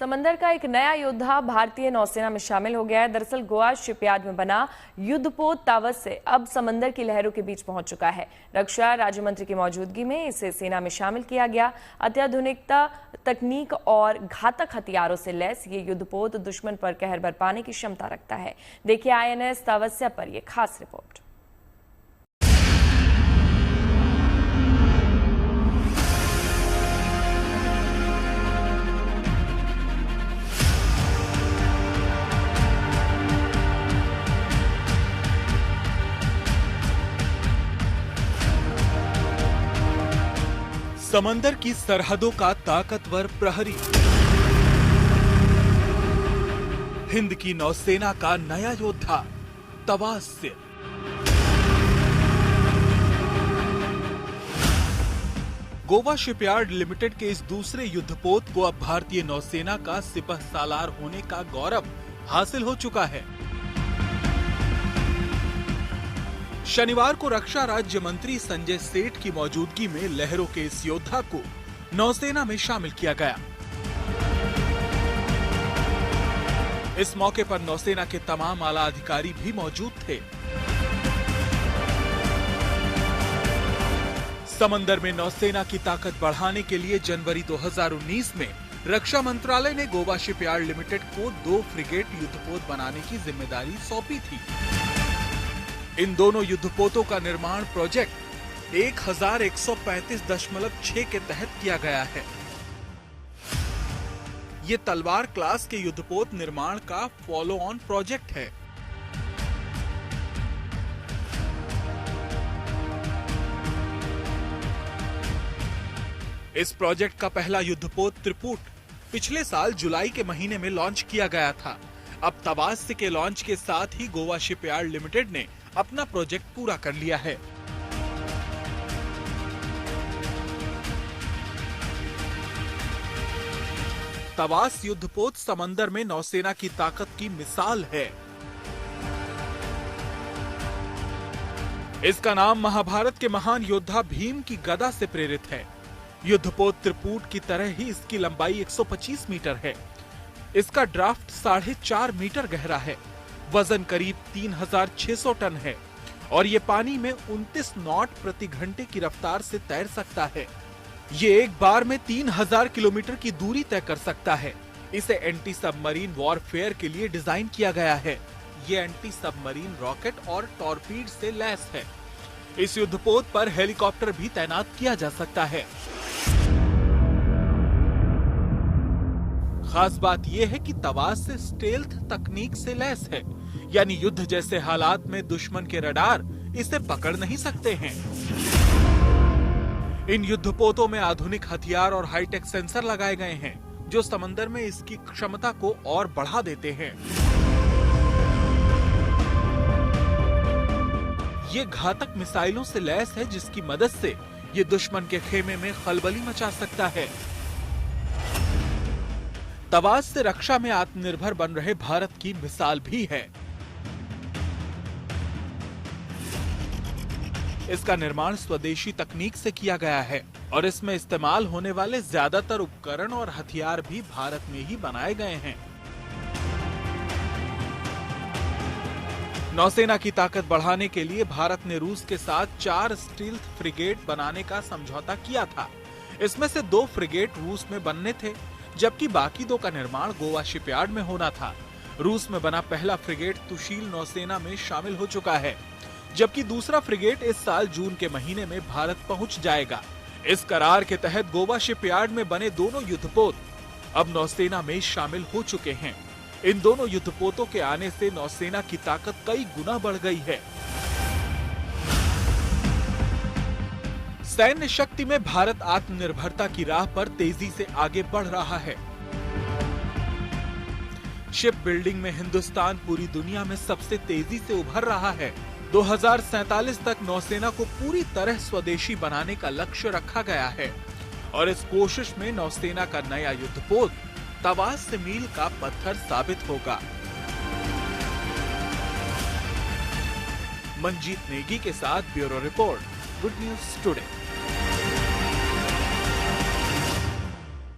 समंदर का एक नया योद्धा भारतीय नौसेना में शामिल हो गया है। दरअसल गोवा शिपयार्ड में बना युद्धपोत तावस्य अब समंदर की लहरों के बीच पहुंच चुका है। रक्षा राज्य मंत्री की मौजूदगी में इसे सेना में शामिल किया गया। अत्याधुनिकता तकनीक और घातक हथियारों से लैस ये युद्धपोत दुश्मन पर कहर बरपाने की क्षमता रखता है। देखिए INS तावस्य पर यह खास रिपोर्ट। समंदर की सरहदों का ताकतवर प्रहरी, हिंद की नौसेना का नया योद्धा तावस्य। गोवा शिपयार्ड लिमिटेड के इस दूसरे युद्धपोत को अब भारतीय नौसेना का सिपहसालार होने का गौरव हासिल हो चुका है। शनिवार को रक्षा राज्य मंत्री संजय सेठ की मौजूदगी में लहरों के इस योद्धा को नौसेना में शामिल किया गया। इस मौके पर नौसेना के तमाम आला अधिकारी भी मौजूद थे। समंदर में नौसेना की ताकत बढ़ाने के लिए जनवरी 2019 में रक्षा मंत्रालय ने गोवा शिपयार्ड लिमिटेड को 2 फ्रिगेट युद्धपोत बनाने की जिम्मेदारी सौंपी थी। इन दोनों युद्धपोतों का निर्माण प्रोजेक्ट 1135.6 के तहत किया गया है। ये तलवार क्लास के युद्धपोत निर्माण का फॉलो ऑन प्रोजेक्ट है। इस प्रोजेक्ट का पहला युद्धपोत त्रिपुट पिछले साल जुलाई के महीने में लॉन्च किया गया था। अब तावस्य के लॉन्च के साथ ही गोवा शिपयार्ड लिमिटेड ने अपना प्रोजेक्ट पूरा कर लिया है। तावस्य युद्धपोत समंदर में नौसेना की ताकत की मिसाल है। इसका नाम महाभारत के महान योद्धा भीम की गदा से प्रेरित है। युद्धपोत त्रिपुट की तरह ही इसकी लंबाई 125 मीटर है। इसका ड्राफ्ट 4.5 मीटर गहरा है। वजन करीब 3600 टन है और ये पानी में 29 नॉट प्रति घंटे की रफ्तार से तैर सकता है। ये एक बार में 3000 किलोमीटर की दूरी तय कर सकता है। इसे एंटी सबमरीन वॉरफेयर के लिए डिजाइन किया गया है। ये एंटी सबमरीन रॉकेट और टॉर्पीड से लैस है। इस युद्धपोत पर हेलीकॉप्टर भी तैनात किया जा सकता है। खास बात यह है कि तावस्य स्टेल्थ तकनीक से लैस है, यानी युद्ध जैसे हालात में दुश्मन के रडार इसे पकड़ नहीं सकते हैं। इन युद्धपोतों में आधुनिक हथियार और हाईटेक सेंसर लगाए गए हैं, जो समंदर में इसकी क्षमता को और बढ़ा देते हैं। ये घातक मिसाइलों से लैस है, जिसकी मदद से ये दुश्मन के खेमे में खलबली मचा सकता है। तावस्य रक्षा में आत्मनिर्भर बन रहे भारत की मिसाल भी है। इसका निर्माण स्वदेशी तकनीक से किया गया है और इसमें इस्तेमाल होने वाले ज्यादातर उपकरण और हथियार भी भारत में ही बनाए गए हैं। नौसेना की ताकत बढ़ाने के लिए भारत ने रूस के साथ 4 स्टील्थ फ्रिगेट बनाने का समझौता किया था। इसमें से 2 फ्रिगेट रूस में बनने थे, जबकि बाकी 2 का निर्माण गोवा शिपयार्ड में होना था। रूस में बना पहला फ्रिगेट तुशील नौसेना में शामिल हो चुका है, जबकि दूसरा फ्रिगेट इस साल जून के महीने में भारत पहुंच जाएगा। इस करार के तहत गोवा शिपयार्ड में बने दोनों युद्धपोत अब नौसेना में शामिल हो चुके हैं। इन दोनों युद्धपोतों के आने से नौसेना की ताकत कई गुना बढ़ गई है। सैन्य शक्ति में भारत आत्मनिर्भरता की राह पर तेजी से आगे बढ़ रहा है। शिप बिल्डिंग में हिंदुस्तान पूरी दुनिया में सबसे तेजी से उभर रहा है। 2047 तक नौसेना को पूरी तरह स्वदेशी बनाने का लक्ष्य रखा गया है और इस कोशिश में नौसेना का नया युद्धपोत तावस्य मील का पत्थर साबित होगा। मंजीत नेगी के साथ bureau report, good news today.